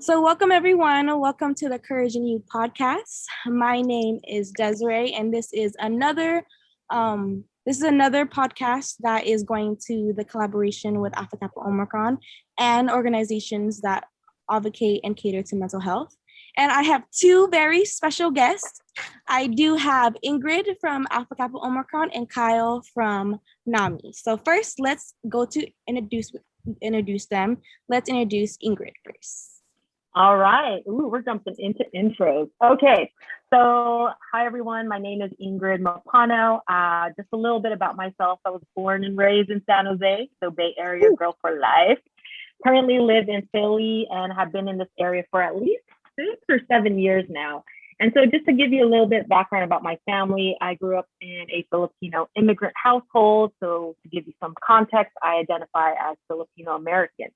So welcome everyone. Welcome to the Courage in You podcast. My name is Desiree, and this is another podcast that is going to the collaboration with Alpha Kappa Omicron and organizations that advocate and cater to mental health. And I have two very special guests. I do have Ingrid from Alpha Kappa Omicron and Kyle from NAMI. So first, let's go to introduce them. Let's introduce Ingrid first. All right. Ooh, we're jumping into intros. Okay. So, hi, everyone. My name is Ingrid Mopano. Just a little bit about myself. I was born and raised in San Jose, so Bay Area girl for life. Currently live in Philly and have been in this area for at least 6 or 7 years now. And so just to give you a little bit of background about my family, I grew up in a Filipino immigrant household. So to give you some context, I identify as Filipino American.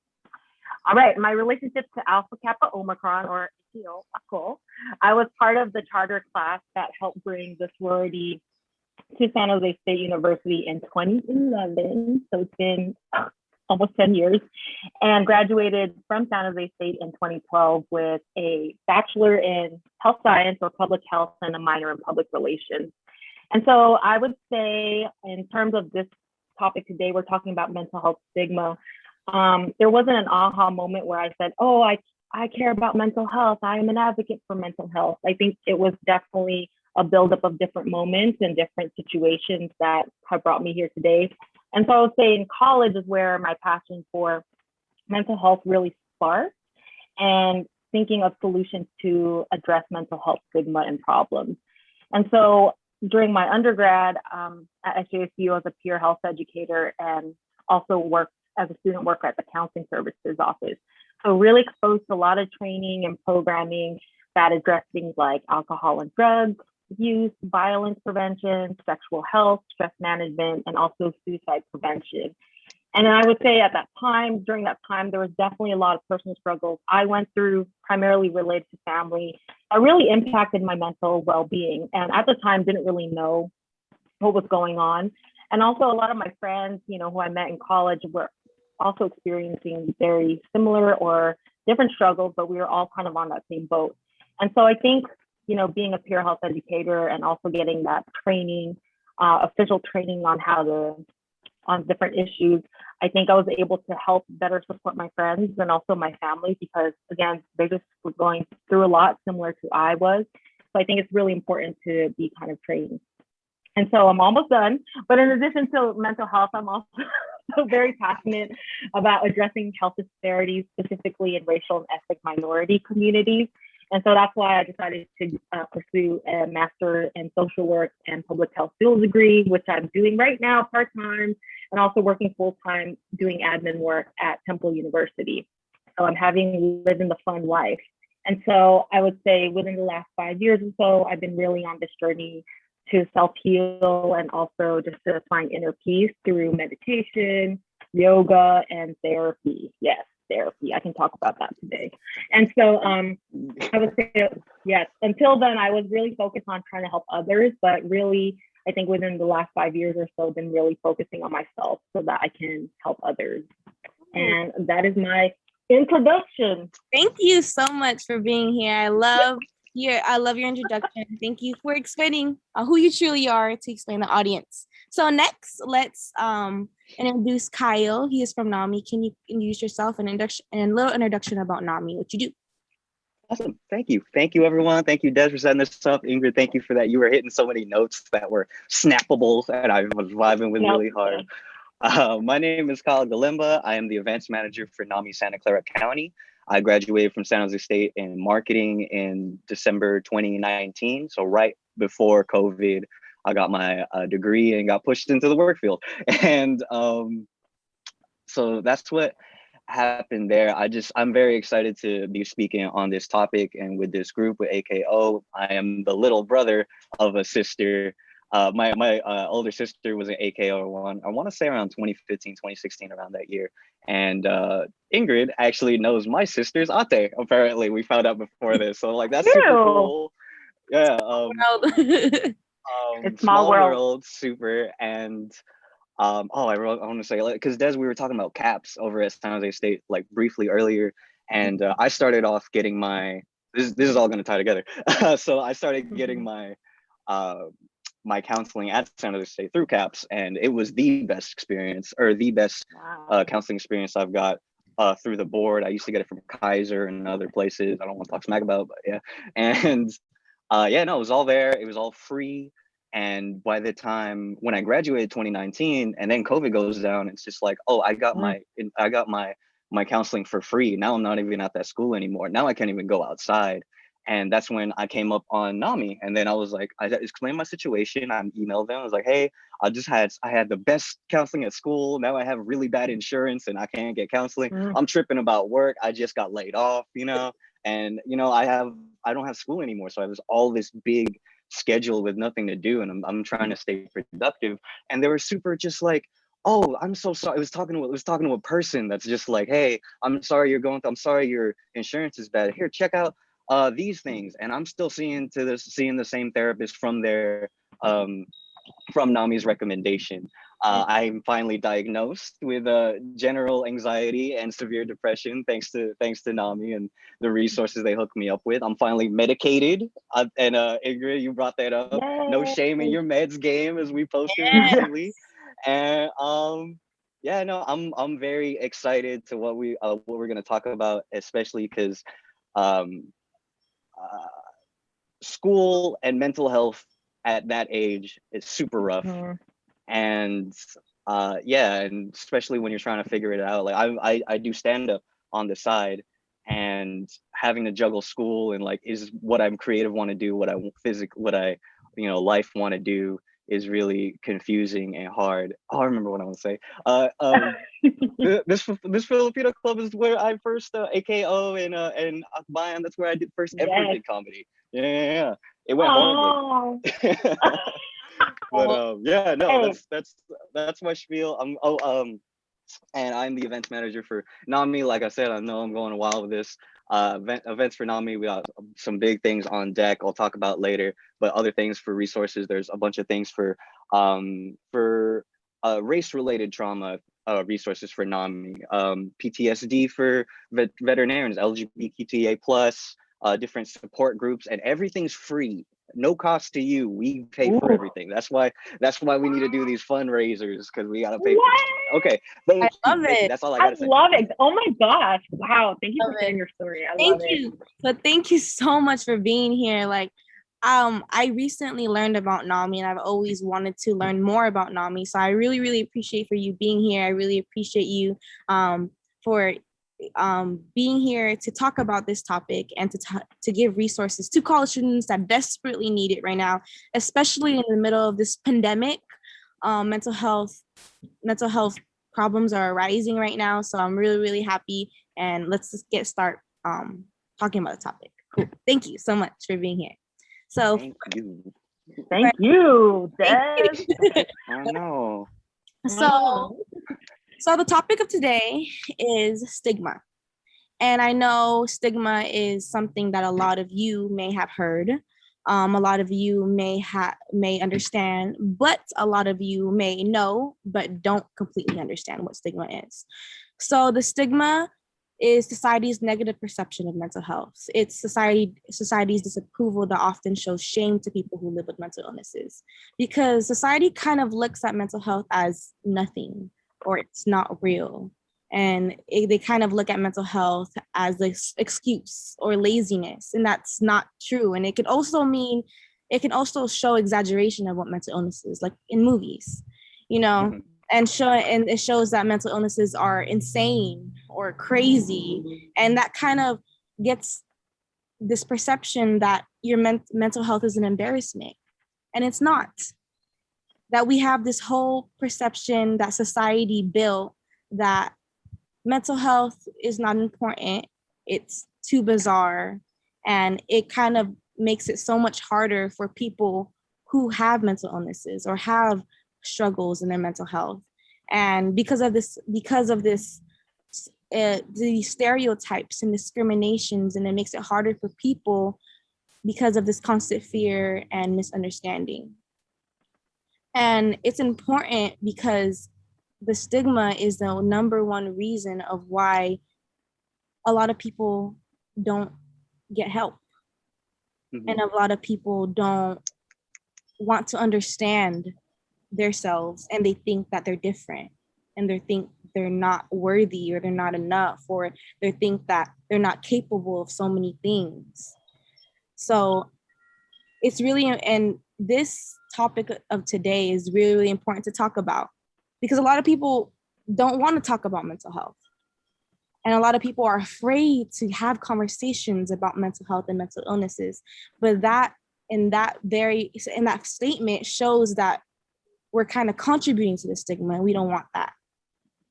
All right, my relationship to Alpha Kappa Omicron, or AKO, I was part of the charter class that helped bring the sorority to San Jose State University in 2011. So it's been almost 10 years, and graduated from San Jose State in 2012 with a bachelor in health science or public health and a minor in public relations. And so I would say, in terms of this topic today, we're talking about mental health stigma. There wasn't an aha moment where I said, oh, I care about mental health. I am an advocate for mental health. I think it was definitely a buildup of different moments and different situations that have brought me here today. And so I would say in college is where my passion for mental health really sparked, and thinking of solutions to address mental health stigma and problems. And so during my undergrad at SJSU as a peer health educator, and also worked as a student worker at the counseling services office. So really exposed to a lot of training and programming that address things like alcohol and drug use, violence prevention, sexual health, stress management, and also suicide prevention. And I would say during that time, there was definitely a lot of personal struggles I went through, primarily related to family, that really impacted my mental well-being. And at the time, didn't really know what was going on. And also a lot of my friends, who I met in college were also experiencing very similar or different struggles, but we were all kind of on that same boat. And so I think, being a peer health educator and also getting that training, official training on different issues, I think I was able to help better support my friends and also my family, because again, they just were going through a lot similar to I was. So I think it's really important to be kind of trained. And so I'm almost done. But in addition to mental health, I'm also very passionate about addressing health disparities, specifically in racial and ethnic minority communities. And so that's why I decided to pursue a master in social work and public health dual degree, which I'm doing right now part-time, and also working full-time doing admin work at Temple University. So I'm living the fun life. And so I would say within the last 5 years or so, I've been really on this journey to self-heal and also just to find inner peace through meditation, yoga, and therapy. Yes, therapy. I can talk about that today. And so I would say, yes, until then, I was really focused on trying to help others, but really, I think within the last 5 years or so, been really focusing on myself so that I can help others. And that is my introduction. Thank you so much for being here. I love your introduction. Thank you for explaining who you truly are to explain the audience. So next, let's introduce Kyle. He is from NAMI. Can you introduce yourself and a little introduction about NAMI, what you do? Awesome. Thank you. Thank you, everyone. Thank you, Des, for setting this up. Ingrid, thank you for that. You were hitting so many notes that were snappables, and I was vibing with really hard. My name is Kyle Galimba. I am the events manager for NAMI Santa Clara County. I graduated from San Jose State in marketing in December 2019. So right before COVID, I got my degree and got pushed into the work field. And so that's what happened there. I'm very excited to be speaking on this topic and with this group with AKO. I am the little brother of a sister. My older sister was an AKO one, I want to say around 2015, 2016, around that year. And Ingrid actually knows my sister's ate, apparently. We found out before this. So like, that's super cool. Yeah. It's small world. Super. And I want to say, because Des, we were talking about CAPS over at San Jose State, like briefly earlier. And I started off getting this is all going to tie together. So I started getting my my counseling at San Jose State through CAPS, and it was the best experience, or the best counseling experience I've got through the board. I used to get it from Kaiser and other places. I don't want to talk smack about, but yeah. And yeah, no, it was all there. It was all free. And by the time when I graduated 2019, and then COVID goes down, it's just like, oh, I got my counseling for free. Now I'm not even at that school anymore. Now I can't even go outside. And that's when I came up on NAMI. And then I was like, I explained my situation. I emailed them. I was like, hey, I had the best counseling at school. Now I have really bad insurance and I can't get counseling. I'm tripping about work. I just got laid off, and I don't have school anymore. So I have all this big schedule with nothing to do. And I'm trying to stay productive. And they were super just like, oh, I'm so sorry. I was talking to a person that's just like, hey, I'm sorry your insurance is bad. Here, check out these things. And I'm still seeing the same therapist from from NAMI's recommendation. I'm finally diagnosed with general anxiety and severe depression, thanks to NAMI and the resources they hooked me up with. I'm finally medicated. And Ingrid, you brought that up. Yay. No shame in your meds game, as we posted recently. And yeah, no, I'm very excited to what we're gonna talk about, especially because school and mental health at that age is super rough. And yeah, and especially when you're trying to figure it out. Like I do stand up on the side, and having to juggle school and like is what I'm creative want to do, what I life want to do is really confusing and hard. Oh, I remember what I want to say. This Filipino club is where I first AKO and Akbayan. That's where I did ever did comedy. Yeah. It went horribly. But yeah, no, that's my spiel. And I'm the events manager for NAMI. Like I said, I know I'm going wild with this. Events for NAMI, we got some big things on deck I'll talk about later, but other things for resources. There's a bunch of things for race-related trauma resources for NAMI, PTSD for veterinarians, LGBTQIA+, different support groups, and everything's free. No cost to you. We pay for everything. That's why we need to do these fundraisers, because we gotta pay for. Okay, I love it. That's all I gotta say. I love it. Oh my gosh! Wow, thank you for sharing your story. Thank you. So thank you so much for being here. Like, I recently learned about NAMI, and I've always wanted to learn more about NAMI. So I really, really appreciate for you being here. I really appreciate you for being here to talk about this topic and to give resources to college students that desperately need it right now, especially in the middle of this pandemic. Mental health problems are rising right now, so I'm really, really happy. And let's just get started talking about the topic. Cool. Thank you so much for being here. So thank you, Des. I know. So the topic of today is stigma. And I know stigma is something that a lot of you may have heard. A lot of you may understand, but a lot of you may know, but don't completely understand what stigma is. So the stigma is society's negative perception of mental health. It's society's disapproval that often shows shame to people who live with mental illnesses, because society kind of looks at mental health as nothing, or it's not real. And they kind of look at mental health as an excuse or laziness, and that's not true. And it can also show exaggeration of what mental illness is, like in movies, and it shows that mental illnesses are insane or crazy. And that kind of gets this perception that your mental health is an embarrassment, and it's not. That we have this whole perception that society built that mental health is not important, it's too bizarre, and it kind of makes it so much harder for people who have mental illnesses or have struggles in their mental health. And because of this, the stereotypes and discriminations, and it makes it harder for people because of this constant fear and misunderstanding. And it's important because the stigma is the number one reason of why a lot of people don't get help. And a lot of people don't want to understand themselves, and they think that they're different, and they think they're not worthy, or they're not enough, or they think that they're not capable of so many things. So it's really, and this topic of today is really, really important to talk about, because a lot of people don't want to talk about mental health. And a lot of people are afraid to have conversations about mental health and mental illnesses. But that statement shows that we're kind of contributing to the stigma, and we don't want that.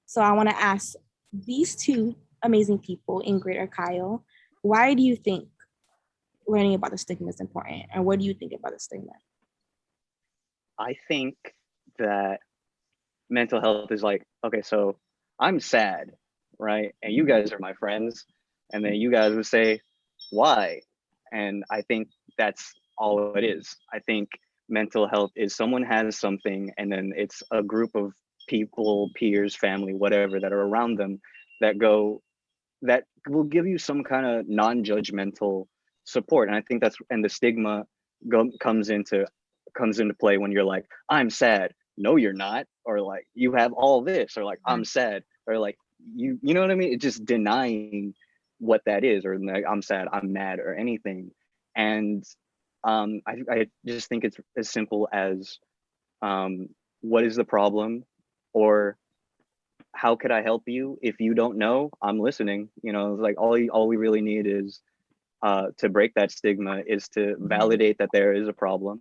So I want to ask these two amazing people, Ingrid or Kyle, why do you think learning about the stigma is important? And what do you think about the stigma? I think that mental health is like, okay, so I'm sad, right? And you guys are my friends. And then you guys would say, why? And I think that's all it is. I think mental health is someone has something, and then it's a group of people, peers, family, whatever, that are around them that will give you some kind of non-judgmental support. And I think and the stigma comes into play when you're like, I'm sad. No, you're not. Or like, you have all this, or like, I'm sad, or like, you know what I mean? It's just denying what that is, or like, I'm sad, I'm mad, or anything. And I just think it's as simple as, what is the problem, or how could I help you? If you don't know, I'm listening. You know, like all we really need is to break that stigma, is to validate that there is a problem,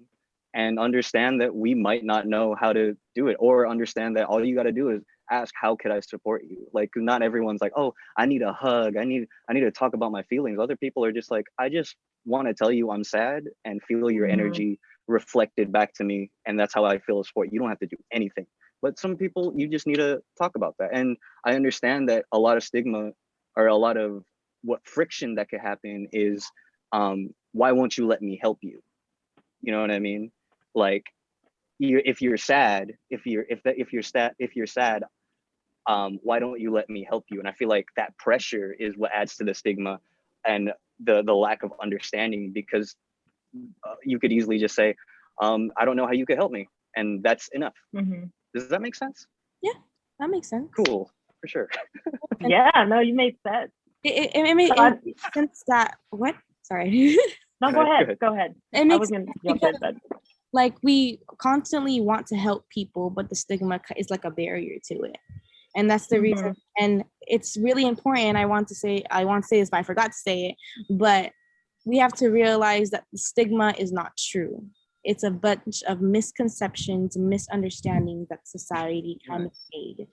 and understand that we might not know how to do it, or understand that all you got to do is ask, how could I support you? Like, not everyone's like, oh, I need a hug, I need to talk about my feelings. Other people are just like, I just want to tell you I'm sad and feel your energy reflected back to me, and that's how I feel a support. You don't have to do anything. But some people, you just need to talk about that. And I understand that a lot of stigma, or a lot of what friction that could happen is, why won't you let me help you? You know what I mean? Like, if you're sad, if you're sad, why don't you let me help you? And I feel like that pressure is what adds to the stigma and the lack of understanding, because you could easily just say, I don't know how you could help me, and that's enough. Does that make sense? Yeah, that makes sense. Cool, for sure. Yeah, no, you made sense. It made sense that, what? Sorry. No, go ahead. It makes I was gonna jump in, but like, we constantly want to help people, but the stigma is like a barrier to it. And that's the reason. And it's really important. I want to say this, but I forgot to say it. But we have to realize that the stigma is not true. It's a bunch of misconceptions, misunderstandings that society kind of made.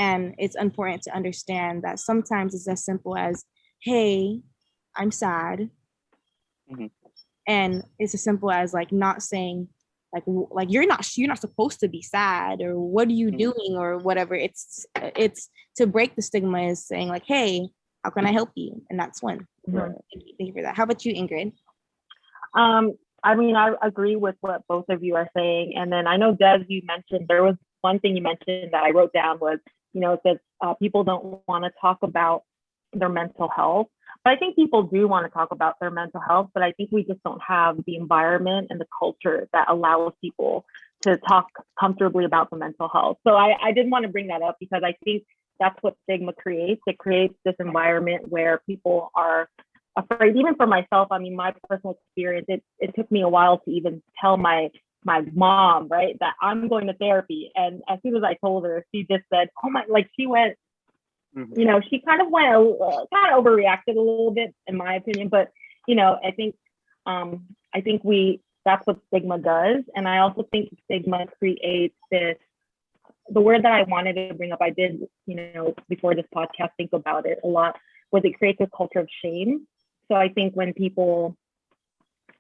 And it's important to understand that sometimes it's as simple as, hey, I'm sad. And it's as simple as like not saying like you're not supposed to be sad, or what are you doing, or whatever. It's to break the stigma is saying like, hey, how can I help you? And that's when. Thank you for that. How about you, Ingrid? I mean, I agree with what both of you are saying. And then I know, Des, you mentioned, there was one thing you mentioned that I wrote down was, you know, it says people don't want to talk about their mental health. But I think people do want to talk about their mental health, but I think we just don't have the environment and the culture that allows people to talk comfortably about the mental health. So I did want to bring that up, because I think that's what stigma creates. It creates this environment where people are afraid. Even for myself, I mean, my personal experience, it took me a while to even tell my mom, right, that I'm going to therapy. And as soon as I told her, she just said, oh my, like she went, you know, she kind of overreacted a little bit, in my opinion. But, you know, I think that's what stigma does. And I also think stigma creates this, the word that I wanted to bring up, I did, you know, before this podcast, think about it a lot, was it creates a culture of shame. So I think when people,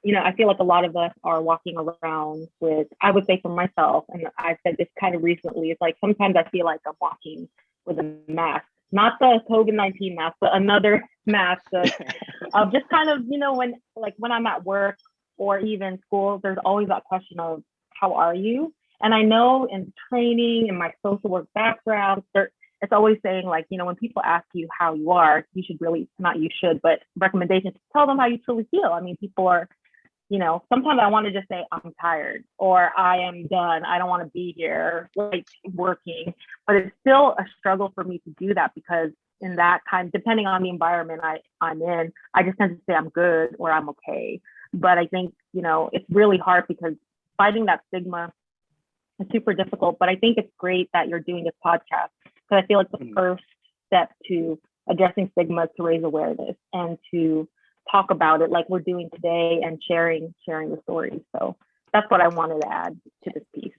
you know, I feel like a lot of us are walking around with, I would say for myself, and I've said this kind of recently, it's like sometimes I feel like I'm walking with a mask, not the COVID-19 mask, but another mask of just kind of, you know, when I'm at work or even school, there's always that question of, how are you? And I know in training, in my social work background, it's always saying like, you know, when people ask you how you are, you should really, not you should, but recommendations, tell them how you truly feel. I mean, people are, you know, sometimes I want to just say I'm tired or I am done. I don't want to be here, like working, but it's still a struggle for me to do that because in that kind, depending on the environment I'm in, I just tend to say I'm good or I'm okay. But I think, you know, it's really hard because fighting that stigma is super difficult. But I think it's great that you're doing this podcast because I feel it's the first step to addressing stigma, to raise awareness and to talk about it like we're doing today and sharing the stories. So that's what I wanted to add to this piece.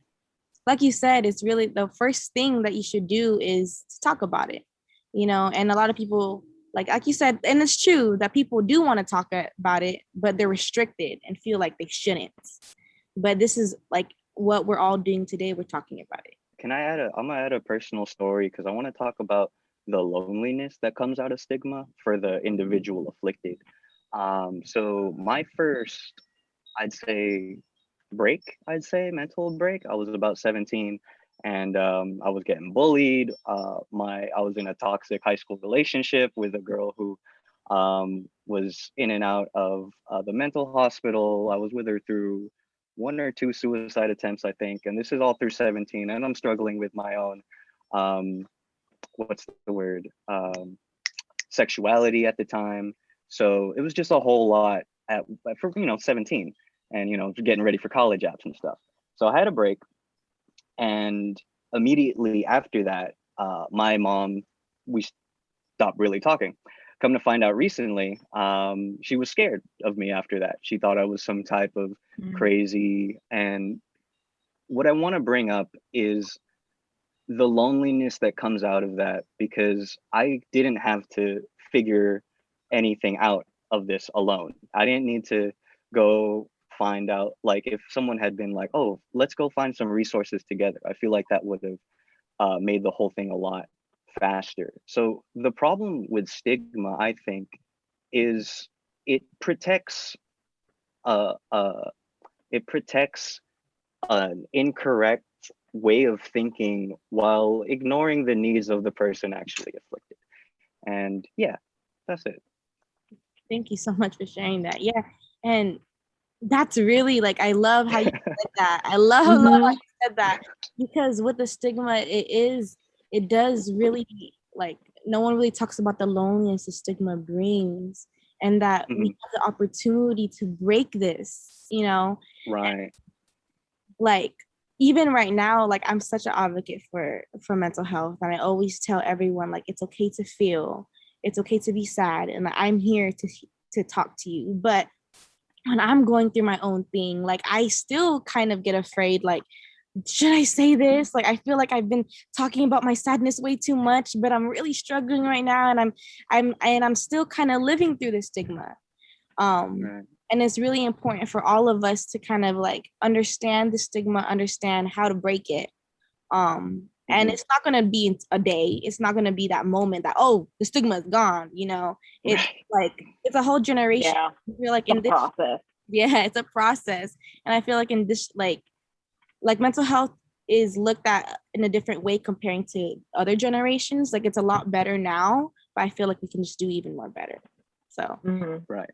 Like you said, it's really the first thing that you should do is to talk about it, you know, and a lot of people, like you said, and it's true that people do want to talk about it, but they're restricted and feel like they shouldn't. But this is like what we're all doing today. We're talking about it. I'm gonna add a personal story because I want to talk about the loneliness that comes out of stigma for the individual afflicted. So my first, mental break, I was about 17 and I was getting bullied. I was in a toxic high school relationship with a girl who was in and out of the mental hospital. I was with her through 1 or 2 suicide attempts, I think. And this is all through 17. And I'm struggling with my own, sexuality at the time. So it was just a whole lot for 17 and, getting ready for college apps and stuff. So I had a break. And immediately after that, my mom, we stopped really talking. Come to find out recently, she was scared of me after that. She thought I was some type of crazy. And what I want to bring up is the loneliness that comes out of that, because I didn't have to figure anything out of this alone. I didn't need to go find out, like if someone had been like, oh, let's go find some resources together. I feel like that would have made the whole thing a lot faster. So the problem with stigma, I think, is it protects an incorrect way of thinking while ignoring the needs of the person actually afflicted. And yeah, that's it. Thank you so much for sharing that. Yeah. And that's really like, I love how you said that. I love how you said that, because with the stigma, it does really, like, no one really talks about the loneliness the stigma brings, and that we have the opportunity to break this, Right. And, like, even right now, like, I'm such an advocate for mental health, and I always tell everyone, like, it's okay to feel, it's okay to be sad, and I'm here to talk to you. But when I'm going through my own thing, like, I still kind of get afraid, like, should I say this? Like, I feel like I've been talking about my sadness way too much, but I'm really struggling right now, and I'm still kind of living through the stigma. Right. And it's really important for all of us to kind of like understand the stigma, understand how to break it. And it's not going to be a day. It's not going to be that moment that, oh, the stigma is gone. It's like, it's a whole generation. Yeah. I feel like in this process. Yeah, it's a process. And I feel like in this, like mental health is looked at in a different way comparing to other generations. Like, it's a lot better now, but I feel like we can just do even more better. So, right.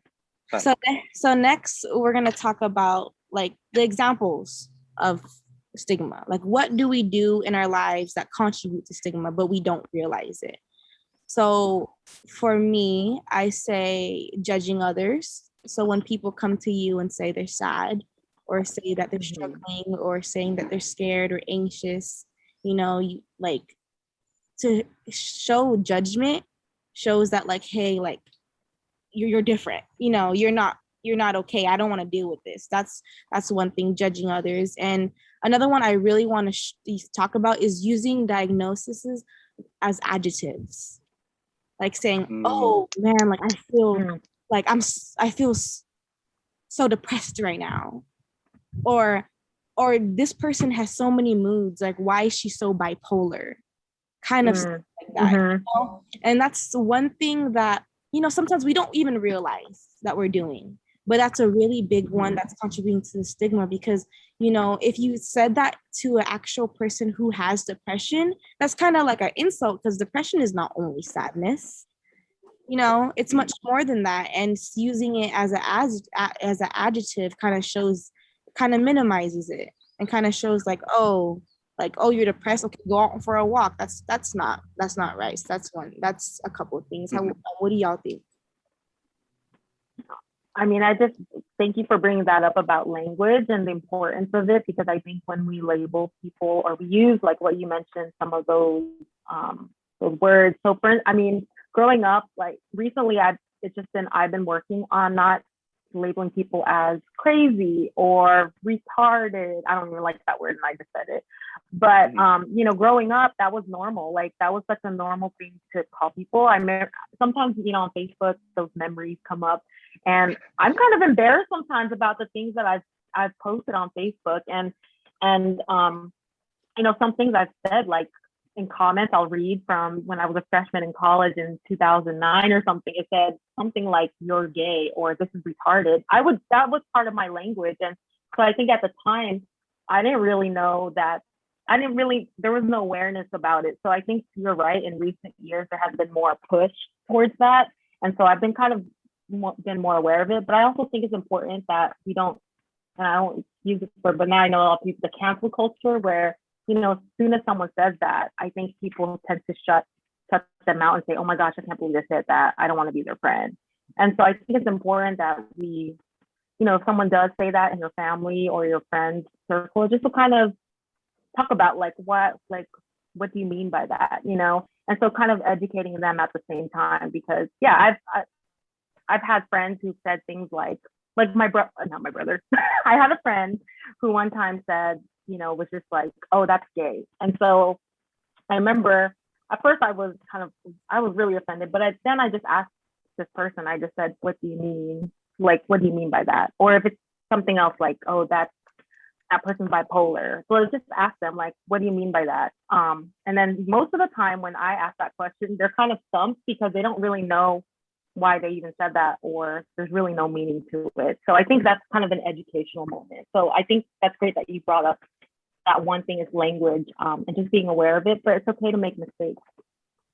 So next we're going to talk about like the examples of stigma. Like, what do we do in our lives that contribute to stigma, but we don't realize it? So for me, I say judging others. So when people come to you and say they're sad, or say that they're struggling, or saying that they're scared or anxious, you like, to show judgment shows that, like, hey, like, you're different, you're not okay. I don't want to deal with this. That's one thing, judging others. And another one I really want to talk about is using diagnoses as adjectives, like saying, oh man, like, I feel like I feel so depressed right now, or this person has so many moods, like, why is she so bipolar, kind of stuff like that. And that's one thing that sometimes we don't even realize that we're doing. but that's a really big one that's contributing to the stigma, because, you know, if you said that to an actual person who has depression, that's kind of like an insult, because depression is not only sadness. You know, it's much more than that, and using it as an adjective kind of minimizes it, and kind of shows like, oh, you're depressed, okay, go out for a walk. That's not right. So that's a couple of things. What do y'all think? I mean, I just thank you for bringing that up about language and the importance of it, because I think when we label people or we use, like what you mentioned, some of those words. So growing up, like recently, I've been working on not labeling people as crazy or retarded. I don't even like that word, and I just said it. But you know, growing up, that was normal. Like that was such a normal thing to call people. I remember sometimes, you know, on Facebook, those memories come up, and I'm kind of embarrassed sometimes about the things that I've posted on Facebook, and you know, some things I've said, like in comments I'll read from when I was a freshman in college in 2009 or something. It said something like, "You're gay," or "This is retarded." That was part of my language. And so I think at the time, I didn't really know that. There was no awareness about it. So I think you're right. In recent years, there has been more push towards that. And so I've been been more aware of it. But I also think it's important that we don't, and I don't use this word, but now I know a lot of people, the cancel culture, where, you know, as soon as someone says that, I think people tend to shut them out and say, "Oh my gosh, I can't believe they said that. I don't want to be their friend." And so I think it's important that we, you know, if someone does say that in your family or your friend circle, just to kind of talk about what do you mean by that, you know? And so kind of educating them at the same time, because yeah, I've had friends who said things like not my brother. I had a friend who one time said, you know, was just like, "Oh, that's gay." And so I remember at first I was really offended, but then I just asked this person, I just said, "What do you mean? Like, what do you mean by that?" Or if it's something else like, "Oh, that person's bipolar." So I just ask them, like, "What do you mean by that?" And then most of the time when I ask that question, they're kind of stumped because they don't really know why they even said that, or there's really no meaning to it. So I think that's kind of an educational moment. So I think that's great that you brought up that one thing is language, and just being aware of it, but it's okay to make mistakes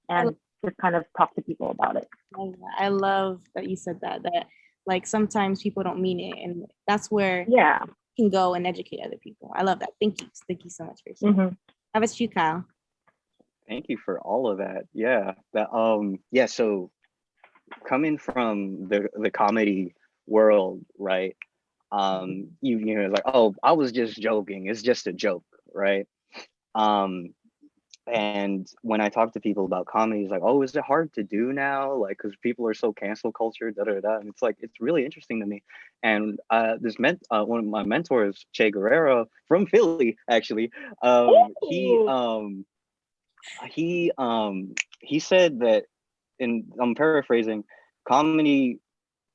and just kind of talk to people about it. I love that you said that like sometimes people don't mean it, and that's where you can go and educate other people. I love that. Thank you so much for sharing. How about you, Kyle? Thank you for all of that. Yeah, so coming from the comedy world, right? You know, like, "Oh, I was just joking. It's just a joke," right? And when I talk to people about comedy, it's like, "Oh, is it hard to do now? Like, because people are so cancel culture, da da da." And it's like, it's really interesting to me. And one of my mentors, Che Guerrero from Philly, actually, he said that, I'm paraphrasing, comedy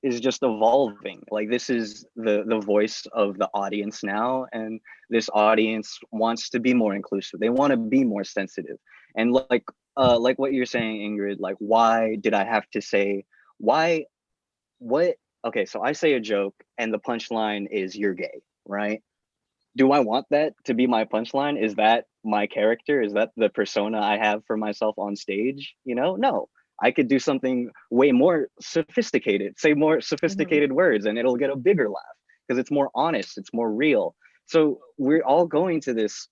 is just evolving. Like, this is the voice of the audience now, and this audience wants to be more inclusive. They want to be more sensitive. And like what you're saying, Ingrid, like, why did I have to say what? Okay, so I say a joke and the punchline is, "You're gay," right? Do I want that to be my punchline? Is that my character? Is that the persona I have for myself on stage? You know, no. I could do something way more sophisticated, say more sophisticated words, and it'll get a bigger laugh because it's more honest, it's more real. So we're all going to this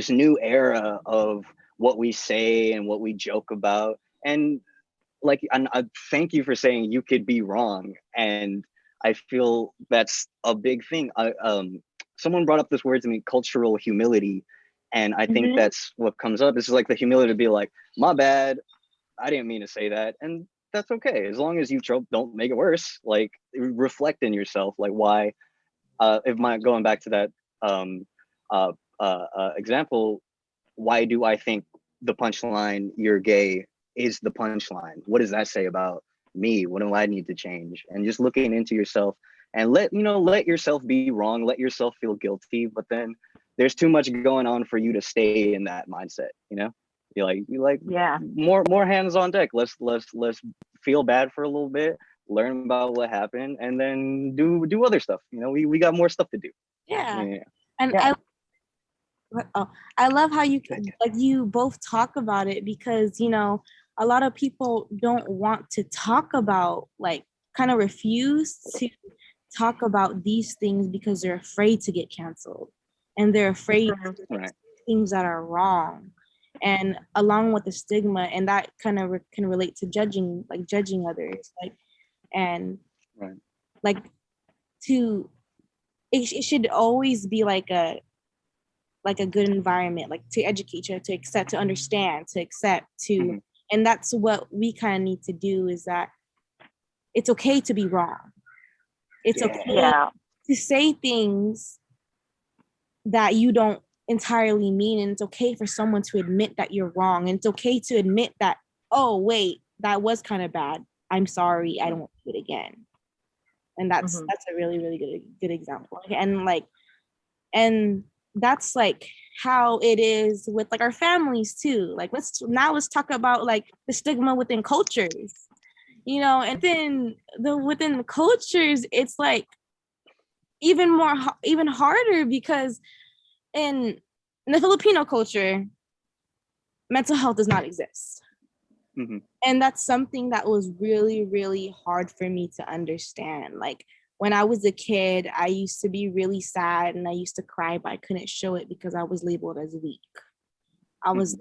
new era of what we say and what we joke about. And I thank you for saying you could be wrong. And I feel that's a big thing. Someone brought up this word to me, cultural humility. And I think that's what comes up. This is like the humility to be like, "My bad, I didn't mean to say that." And that's okay. As long as you don't make it worse, like, reflect in yourself, like, why, going back to that example, why do I think the punchline, "You're gay," is the punchline? What does that say about me? What do I need to change? And just looking into yourself, and let yourself be wrong, let yourself feel guilty, but then there's too much going on for you to stay in that mindset, you know? You like, Yeah. more hands on deck. Let's feel bad for a little bit. learn about what happened, and then do other stuff. You know, we got more stuff to do. Yeah. Yeah. And I love how you both talk about it, because, you know, a lot of people don't want to talk about, like, kind of refuse to talk about these things because they're afraid to get canceled, and they're afraid to do things that are wrong. And along with the stigma, and that kind of can relate to judging others, like, and like, it should always be like a good environment, like, to educate you, to accept, to understand, to accept, to and that's what we kind of need to do, is that it's okay to be wrong. It's okay to say things that you don't entirely mean, and it's okay for someone to admit that you're wrong, and it's okay to admit that, oh wait, that was kind of bad, I'm sorry, I don't do it again. And that's a really, really good example. And that's like how it is with, like, our families too. Like, let's talk about, like, the stigma within cultures, you know. And then within the cultures, it's like even harder, because in the Filipino culture, mental health does not exist. And that's something that was really, really hard for me to understand. Like, when I was a kid, I used to be really sad and I used to cry, but I couldn't show it because I was labeled as weak. I was,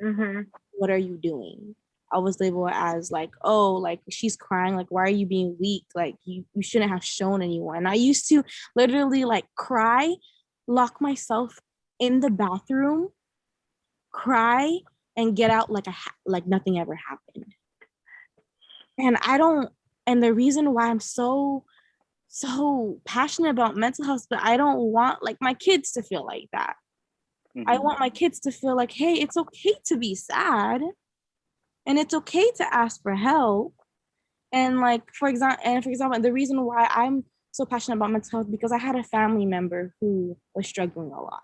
what are you doing? I was labeled as, like, oh, like, she's crying, like, why are you being weak? Like, you shouldn't have shown anyone. And I used to literally, like, cry, lock myself in the bathroom, cry, and get out like nothing ever happened. And the reason why I'm so passionate about mental health, but I don't want, like, my kids to feel like that. I want my kids to feel like, hey, it's okay to be sad, and it's okay to ask for help. And, like, for example, the reason why I'm so passionate about mental health, because I had a family member who was struggling a lot.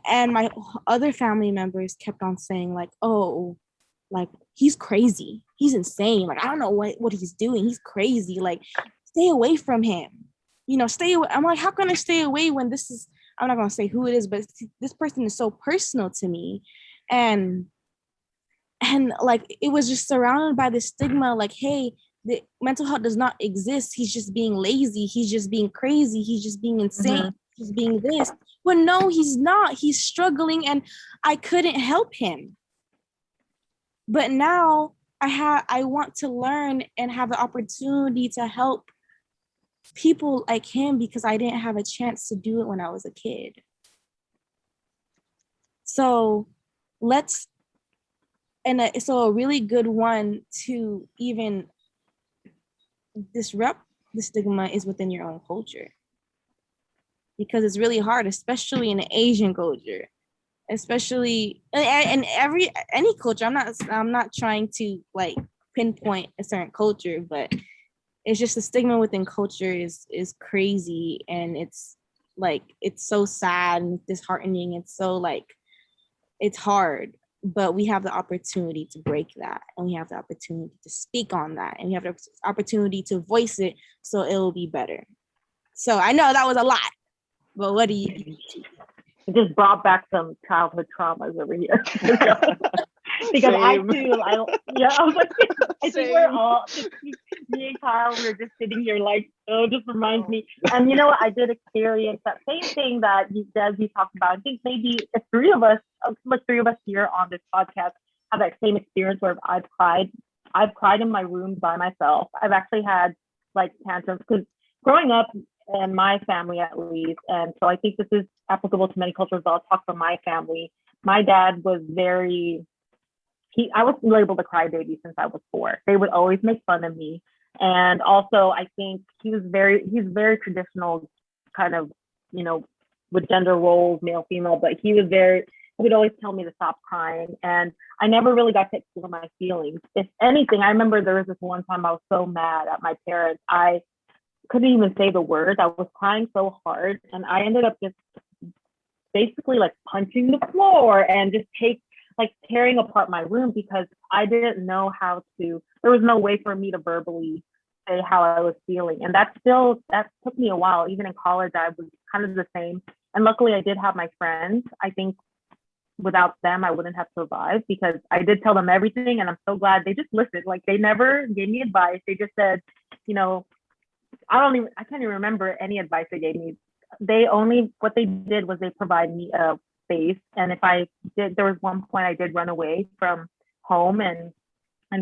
And my other family members kept on saying, like, oh, like, he's crazy, he's insane, like, I don't know what he's doing, he's crazy, like, stay away from him, you know, stay away. I'm like, how can I stay away when this is, I'm not gonna say who it is, but this person is so personal to me. And like, it was just surrounded by this stigma, like, hey, the mental health does not exist, he's just being lazy, he's just being crazy, he's just being insane, he's being this. But no, he's not, he's struggling, and I couldn't help him. But now I want to learn and have the opportunity to help people like him, because I didn't have a chance to do it when I was a kid. So so a really good one to even disrupt the stigma is within your own culture, because it's really hard, especially in the Asian culture, especially in any culture. I'm not trying to, like, pinpoint a certain culture, but it's just the stigma within culture is crazy, and it's like, it's so sad and disheartening. It's so, like, it's hard, but we have the opportunity to break that, and we have the opportunity to speak on that, and we have the opportunity to voice it, so it will be better. So I know that was a lot, but what do you? It just brought back some childhood traumas over here. Because I was like, I think we're all, me and Kyle, we were just sitting here like, oh, it just reminds me. And you know what, I did experience that same thing that you talked about. I think maybe the three of us here on this podcast have that same experience where I've cried in my room by myself. I've actually had, like, tantrums, because growing up, in my family at least, and so I think this is applicable to many cultures, but I'll talk for my family. My dad was I was labeled a crybaby since I was 4. They would always make fun of me. And also, I think he's very traditional, kind of, you know, with gender roles, male, female, but he would always tell me to stop crying. And I never really got to explore my feelings. If anything, I remember there was this one time I was so mad at my parents. I couldn't even say the words. I was crying so hard, and I ended up just basically, like, punching the floor and just like tearing apart my room because I didn't know how to, there was no way for me to verbally say how I was feeling. And that took me a while. Even in college, I was kind of the same. And luckily I did have my friends. I think without them, I wouldn't have survived because I did tell them everything. And I'm so glad they just listened. Like they never gave me advice. They just said, you know, I can't even remember any advice they gave me. What they did was they provided me a space. And if I did, there was one point I did run away from home, and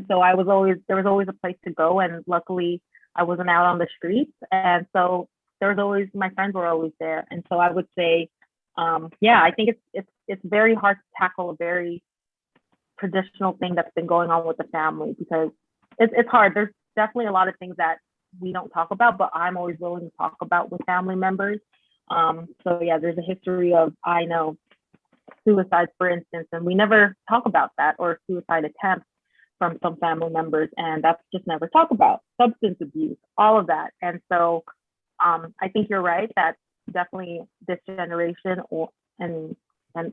so there was always a place to go. And luckily I wasn't out on the streets. And so my friends were always there. And so I would say, I think it's very hard to tackle a very traditional thing that's been going on with the family because it's hard. There's definitely a lot of things that we don't talk about, but I'm always willing to talk about with family members. There's a history of, I know, suicides, for instance, and we never talk about that, or suicide attempts from some family members, and that's just never talked about. Substance abuse, all of that. And so I think you're right that definitely this generation and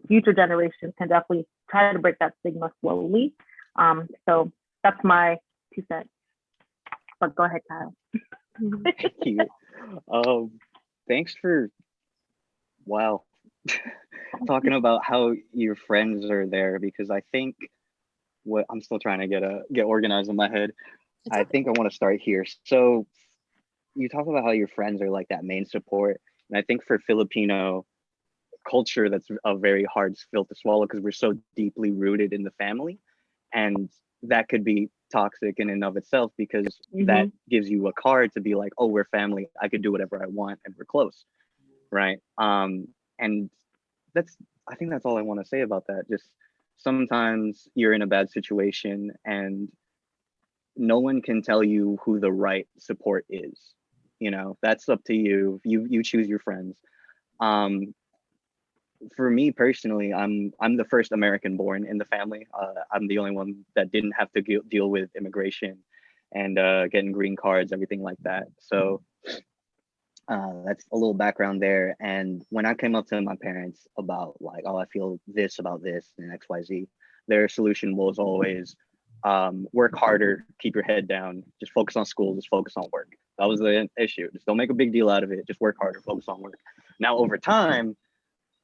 future generations can definitely try to break that stigma slowly. So that's my 2 cents. But go ahead, Kyle. Thank you. Thanks for, wow, talking about how your friends are there, because I think what I'm still trying to get organized in my head. I think I want to start here. So you talk about how your friends are like that main support. And I think for Filipino culture, that's a very hard pill to swallow because we're so deeply rooted in the family. And that could be toxic in and of itself because that gives you a card to be like, oh, we're family. I could do whatever I want and we're close. Right. And I think that's all I want to say about that. Just sometimes you're in a bad situation and no one can tell you who the right support is. You know, that's up to you. You choose your friends. For me personally, I'm the first American born in the family. I'm the only one that didn't have to deal with immigration and getting green cards, everything like that. So that's a little background there. And when I came up to my parents about like, oh, I feel this about this and XYZ, their solution was always work harder, keep your head down, just focus on school, just focus on work. That was the issue. Just don't make a big deal out of it. Just work harder, focus on work. Now, over time,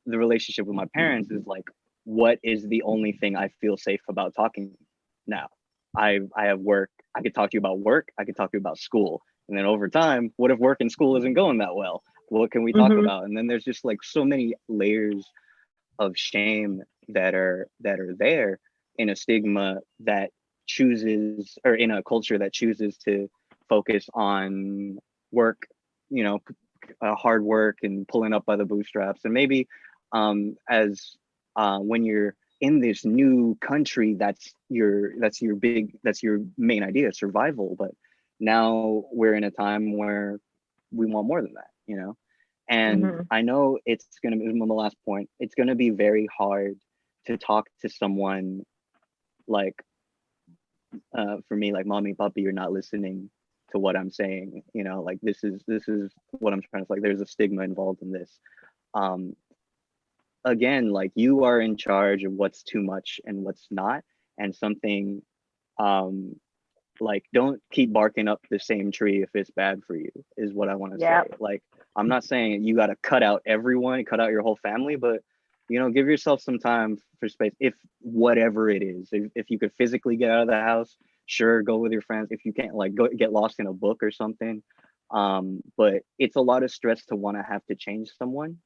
the relationship with my parents is like, what is the only thing I feel safe about talking now? I have work. I could talk to you about work. I could talk to you about school. And then over time, what if work and school isn't going that well? What can we talk about? And then there's just like so many layers of shame that are there in a stigma that chooses, or in a culture that chooses to focus on work, you know, hard work and pulling up by the bootstraps. And maybe when you're in this new country, that's your main idea, survival. But now we're in a time where we want more than that, you know. And I know it's gonna be, on the last point, it's gonna be very hard to talk to someone like for me, like, mommy, puppy, you're not listening to what I'm saying, you know, like this is what I'm trying to, like, there's a stigma involved in this. Again, like, you are in charge of what's too much and what's not, and something like, don't keep barking up the same tree if it's bad for you, is what I want to say. Like, I'm not saying you got to cut out everyone, cut out your whole family, but, you know, give yourself some time for space. If whatever it is, if you could physically get out of the house, sure, go with your friends. If you can't, like, go get lost in a book or something. But it's a lot of stress to want to have to change someone.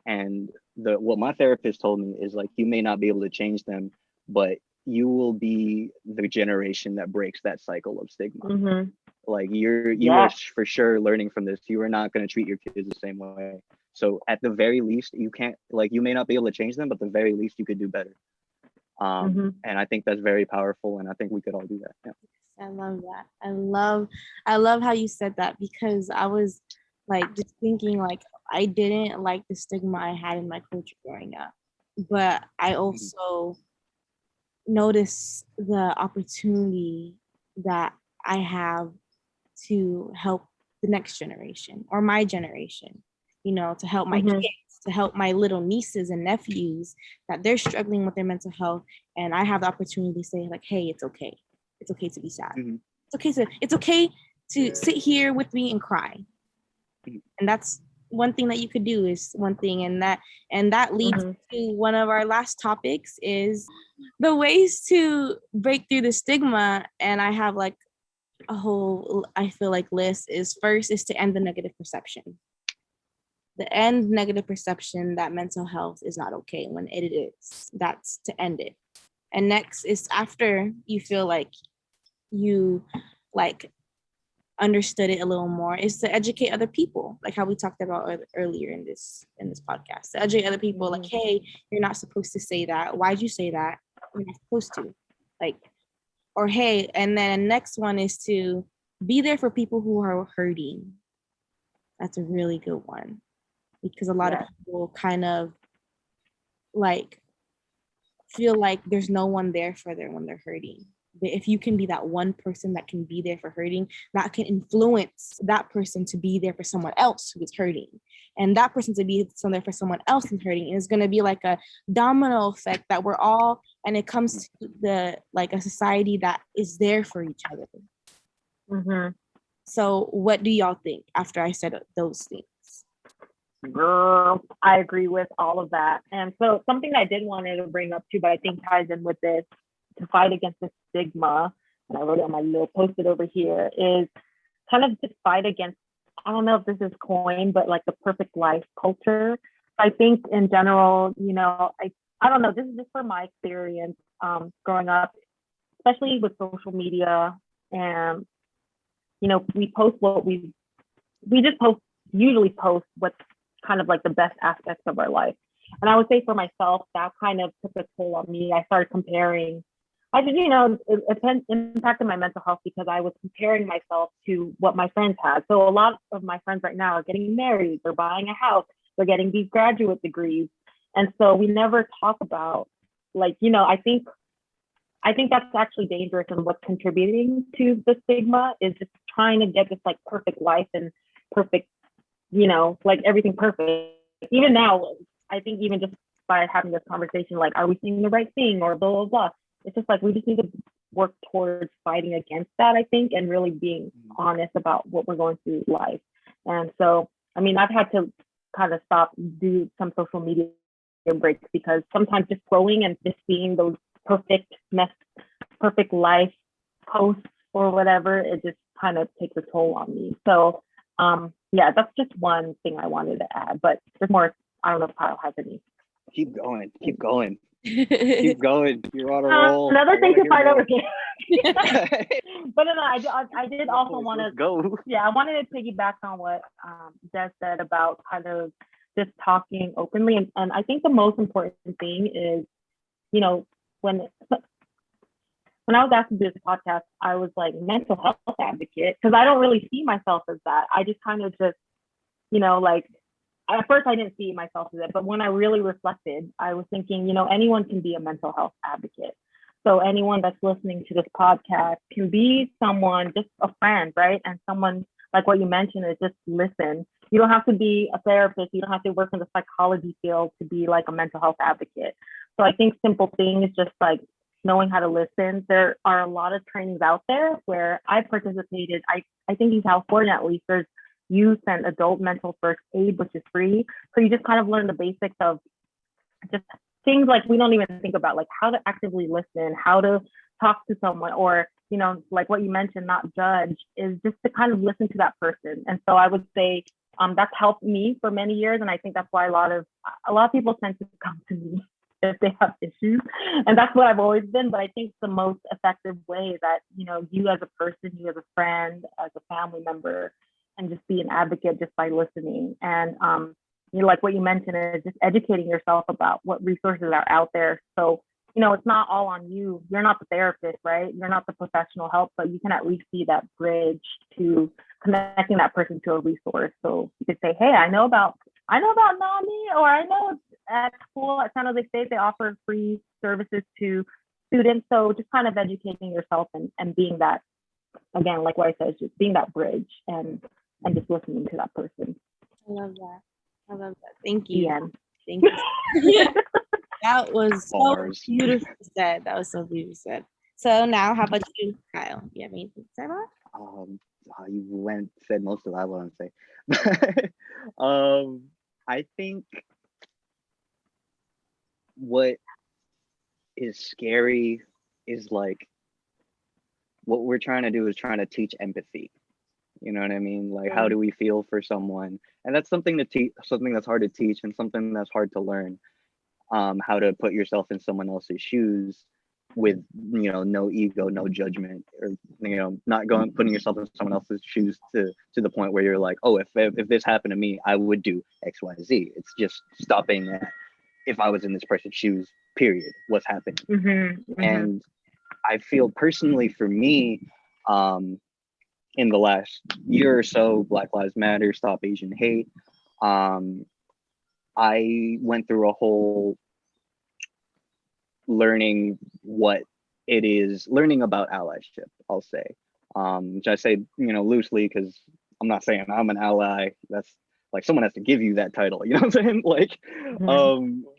And what my therapist told me is, like, you may not be able to change them, but you will be the generation that breaks that cycle of stigma. Like, you are for sure learning from this. You are not going to treat your kids the same way. So at the very least, you can't, like, you may not be able to change them, but the very least you could do better. And I think that's very powerful, and I think we could all do that. Yeah. I love that. I love how you said that, because I was like just thinking, like, I didn't like the stigma I had in my culture growing up, but I also notice the opportunity that I have to help the next generation, or my generation, you know, to help my kids. to help my little nieces and nephews that they're struggling with their mental health. And I have the opportunity to say like, hey, it's okay. It's okay to be sad. Mm-hmm. It's okay to sit here with me and cry. And that's one thing that you could do is one thing. And that leads to one of our last topics is the ways to break through the stigma. And I have like a whole, I feel like list is first is to end the negative perception. The end negative perception that mental health is not okay when it is. That's to end it. And next is after you feel like you like understood it a little more is to educate other people, like how we talked about earlier in this podcast. To educate other people, like, hey, you're not supposed to say that. Why'd you say that? You're not supposed to. Like, or hey, and then next one is to be there for people who are hurting. That's a really good one. Because a lot of people kind of like feel like there's no one there for them when they're hurting. But if you can be that one person that can be there for hurting, that can influence that person to be there for someone else who is hurting. And that person to be there for someone else who's hurting. And it's going to be like a domino effect that we're all, and it comes to the like a society that is there for each other. Mm-hmm. So what do y'all think after I said those things? Girl, I agree with all of that. And so something I did want to bring up too, but I think ties in with this, to fight against the stigma, and I wrote it on my little post-it over here, is kind of to fight against, I don't know if this is coined, but like the perfect life culture. I think in general, you know, I don't know, this is just from my experience growing up, especially with social media. And, you know, we post what we just usually post what's kind of like the best aspects of our life. And I would say for myself, that kind of took a toll on me. I started comparing. I just, you know, it impacted my mental health because I was comparing myself to what my friends had. So a lot of my friends right now are getting married, they're buying a house, they're getting these graduate degrees. And so we never talk about, like, you know, I think that's actually dangerous, and what's contributing to the stigma is just trying to get this like perfect life and perfect, you know, like everything perfect. Even now, I think even just by having this conversation, like, are we saying the right thing or blah, blah, blah. It's just like, we just need to work towards fighting against that, I think, and really being honest about what we're going through in life. And so, I mean, I've had to kind of do some social media breaks, because sometimes just scrolling and just seeing those perfect life posts or whatever, it just kind of takes a toll on me. So yeah, that's just one thing I wanted to add, but there's more. I don't know if Kyle has any. Keep going. Keep going. You're on a roll. Another thing to fight over here. But no, I did also want to go. Yeah, I wanted to piggyback on what Des said about kind of just talking openly. And I think the most important thing is, you know, when I was asked to do this podcast, I was like mental health advocate, because I don't really see myself as that. I just kind of just, you know, like, at first I didn't see myself as it, but when I really reflected, I was thinking, you know, anyone can be a mental health advocate. So anyone that's listening to this podcast can be someone, just a friend, right? And someone, like what you mentioned, is just listen. You don't have to be a therapist. You don't have to work in the psychology field to be like a mental health advocate. So I think simple things, just like knowing how to listen. There are a lot of trainings out there where I participated. I think in California, at least, there's youth and adult mental first aid, which is free. So you just kind of learn the basics of just things like we don't even think about, like how to actively listen, how to talk to someone, or, you know, like what you mentioned, not judge, is just to kind of listen to that person. And so I would say that's helped me for many years. And I think that's why a lot of people tend to come to me if they have issues. And that's what I've always been. But I think the most effective way that, you know, you as a person, you as a friend, as a family member, and just be an advocate just by listening. And you know, like what you mentioned, is just educating yourself about what resources are out there. So, you know, it's not all on you. You're not the therapist, right? You're not the professional help, but you can at least be that bridge to connecting that person to a resource. So you could say, hey, I know about NAMI, or I know at school at San Jose State, they offer free services to students. So just kind of educating yourself and being that, again, like what I said, just being that bridge and just listening to that person. I love that. I love that. Thank The you. end. Thank you. That was so Bars. beautifully said. That was so beautifully said. So now, how about you, Kyle? You have anything to say about You said most of what I want to say. I think what is scary is like what we're trying to do is trying to teach empathy. You know what I mean? Like, how do we feel for someone? And that's something to teach, something that's hard to teach, and something that's hard to learn. How to put yourself in someone else's shoes with, no ego, no judgment, or not putting yourself in someone else's shoes to the point where you're like, oh, if this happened to me, I would do X, Y, Z. It's just stopping at if I was in this person's shoes, period, what's happening. And I feel personally for me, in the last year or so, Black Lives Matter, Stop Asian Hate, I went through a whole learning what it is, learning about allyship, I'll say. Which I say, loosely, because I'm not saying I'm an ally. That's like someone has to give you that title, you know what I'm saying? Like,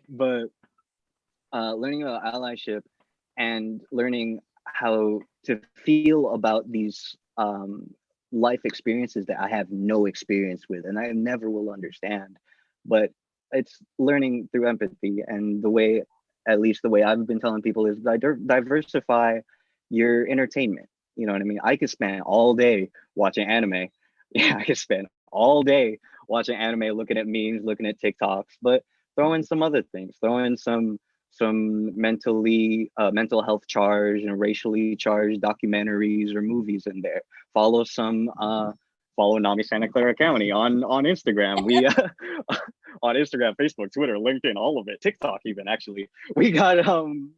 but learning about allyship and learning how to feel about these life experiences that I have no experience with and I never will understand. But it's learning through empathy, and the way, at least the way I've been telling people, is diversify your entertainment. You know what I mean? I could spend all day watching anime. Yeah, I could spend all day watching anime, looking at memes, looking at TikToks, but throw in some other things, throw in some mental health charged and racially charged documentaries or movies in there. Follow NAMI Santa Clara County on Instagram. We on Instagram, Facebook, Twitter, LinkedIn, all of it, TikTok even, actually. We got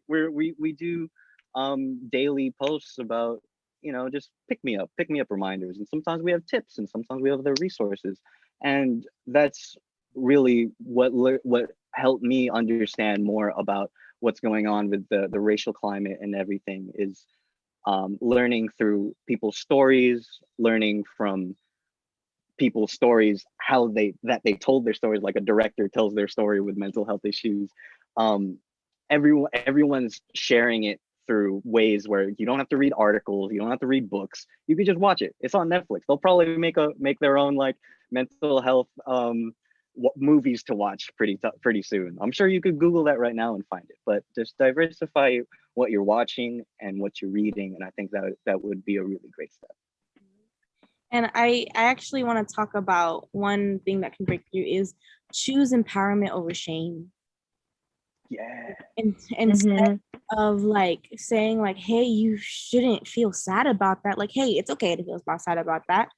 we do daily posts about, just pick me up reminders, and sometimes we have tips and sometimes we have the resources, and that's really what helped me understand more about what's going on with the racial climate and everything, is learning through people's stories, learning from people's stories, how they told their stories, like a director tells their story with mental health issues. Everyone's sharing it through ways where you don't have to read articles, you don't have to read books, you can just watch it. It's on Netflix. They'll probably make their own like mental health movies to watch pretty soon. I'm sure you could Google that right now and find it, but just diversify what you're watching and what you're reading, and I think that would be a really great step. And I actually want to talk about one thing that can break through is choose empowerment over shame. Yeah. Instead of like saying like, hey, you shouldn't feel sad about that. Like, hey, it's okay to feel sad about that.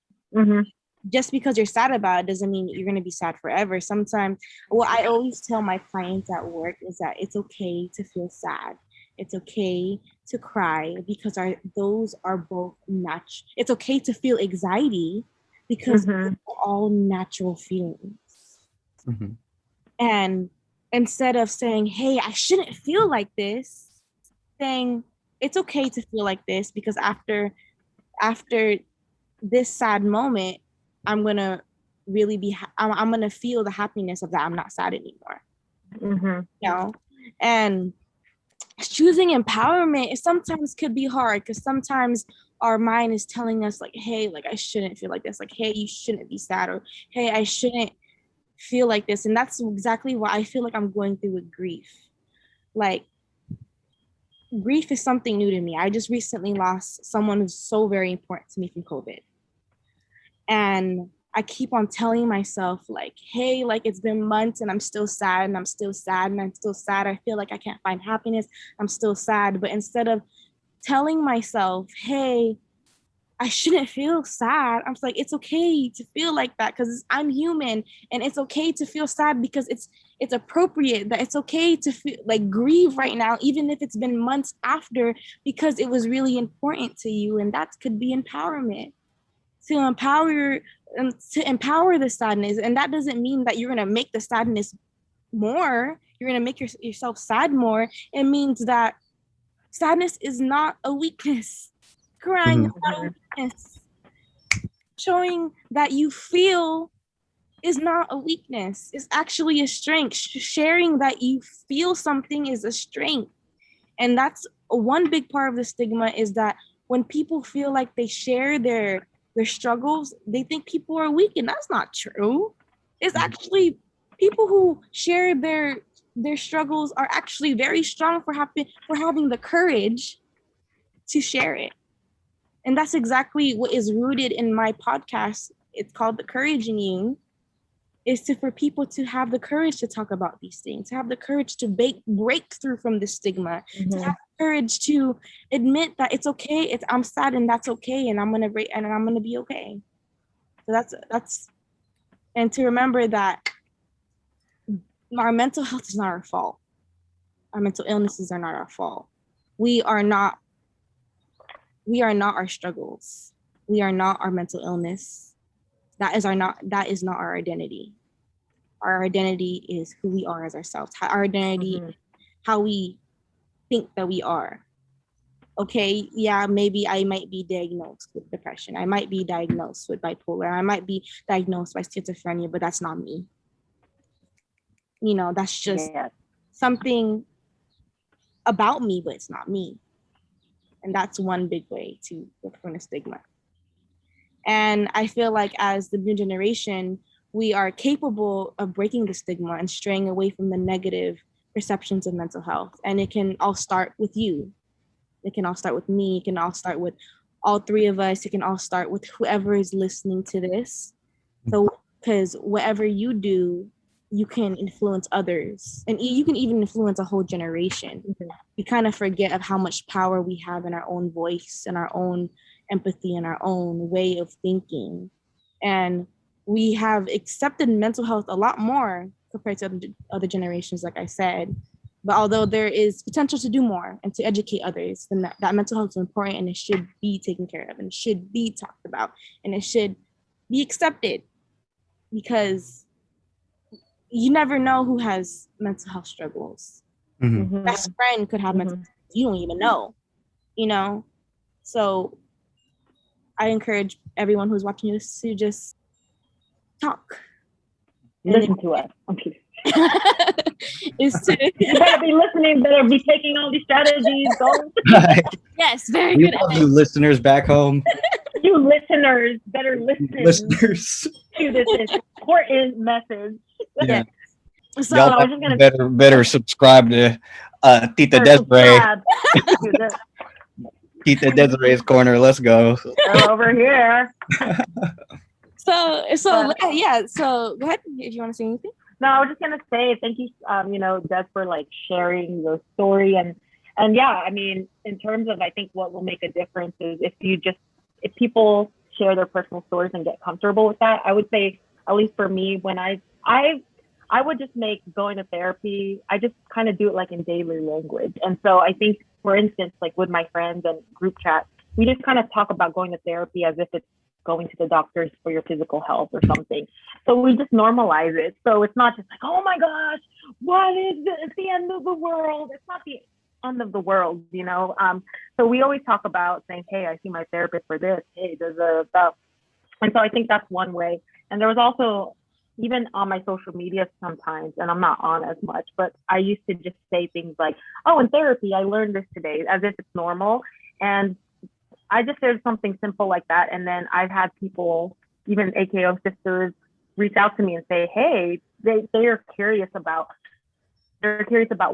Just because you're sad about it doesn't mean you're going to be sad forever. Sometimes, what I always tell my clients at work is that it's okay to feel sad. It's okay to cry, because those are both natural. It's okay to feel anxiety, because they're all natural feelings. And instead of saying, hey, I shouldn't feel like this, saying it's okay to feel like this, because after this sad moment, I'm gonna really I'm gonna feel the happiness of that. I'm not sad anymore. And choosing empowerment sometimes could be hard, because sometimes our mind is telling us like, hey, like I shouldn't feel like this, like, hey, you shouldn't be sad, or hey, I shouldn't feel like this. And that's exactly what I feel like I'm going through with grief. Like, grief is something new to me. I just recently lost someone who's so very important to me from COVID. And I keep on telling myself like, hey, like it's been months and I'm still sad and I'm still sad and I'm still sad. I feel like I can't find happiness. I'm still sad. But instead of telling myself, hey, I shouldn't feel sad, I'm like, it's okay to feel like that, because I'm human, and it's okay to feel sad, because it's appropriate, that it's okay to feel like grieve right now, even if it's been months after, because it was really important to you. And that could be empowerment, to empower the sadness. And that doesn't mean that you're going to make the sadness more, you're going to make yourself sad more. It means that sadness is not a weakness. Crying is not a weakness. Showing that you feel is not a weakness. It's actually a strength. Sharing that you feel something is a strength. And that's one big part of the stigma, is that when people feel like they share their struggles, they think people are weak, and that's not true. It's actually people who share their struggles are actually very strong for having the courage to share it. And that's exactly what is rooted in my podcast. It's called The Courage in You, is for people to have the courage to talk about these things, to have the courage to break through from the stigma, to have the courage to admit that it's okay. I'm sad, and that's okay, and I'm gonna be okay. So that's and to remember that our mental health is not our fault. Our mental illnesses are not our fault. We are not our struggles. We are not our mental illness. That is not our identity. Our identity is who we are as ourselves. Our identity, how we think that we are. Okay, yeah, maybe I might be diagnosed with depression. I might be diagnosed with bipolar. I might be diagnosed by schizophrenia, but that's not me. That's just something about me, but it's not me. And that's one big way to look from the stigma. And I feel like as the new generation, we are capable of breaking the stigma and straying away from the negative perceptions of mental health. And it can all start with you. It can all start with me. It can all start with all three of us. It can all start with whoever is listening to this. So, because whatever you do, you can influence others, and you can even influence a whole generation. We kind of forget of how much power we have in our own voice and our own empathy and our own way of thinking. And we have accepted mental health a lot more compared to other generations, like I said. But although there is potential to do more and to educate others, then that mental health is important, and it should be taken care of, and it should be talked about, and it should be accepted, because you never know who has mental health struggles. Best friend could have mental health. You don't even know, So I encourage everyone who's watching this to just talk. Listen to us. I'm kidding. You better be listening, better be taking all these strategies. Yes, very we good. Love you listeners back home. You listeners better listen Listeners. to this important message. Yeah. So y'all I was just gonna better subscribe to Tita Desiree. Tita Desiree's corner. Let's go. Over here. So yeah. So go ahead if you want to say anything. No, I was just gonna say thank you, Des, for like sharing your story and yeah, I mean, in terms of I think what will make a difference is if people share their personal stories and get comfortable with that. I would say, at least for me, when I would just make going to therapy, I just kind of do it like in daily language. And so I think, for instance, like with my friends and group chat, we just kind of talk about going to therapy as if it's going to the doctors for your physical health or something. So we just normalize it. So it's not just like, oh my gosh, what is this? It's the end of the world. It's not the end of the world, So we always talk about saying, hey, I see my therapist for this. Hey, there's a stuff. And so I think that's one way. And there was also, even on my social media sometimes, and I'm not on as much, but I used to just say things like, oh, in therapy, I learned this today, as if it's normal. And I just said something simple like that. And then I've had people, even AKO sisters, reach out to me and say, hey, they are curious about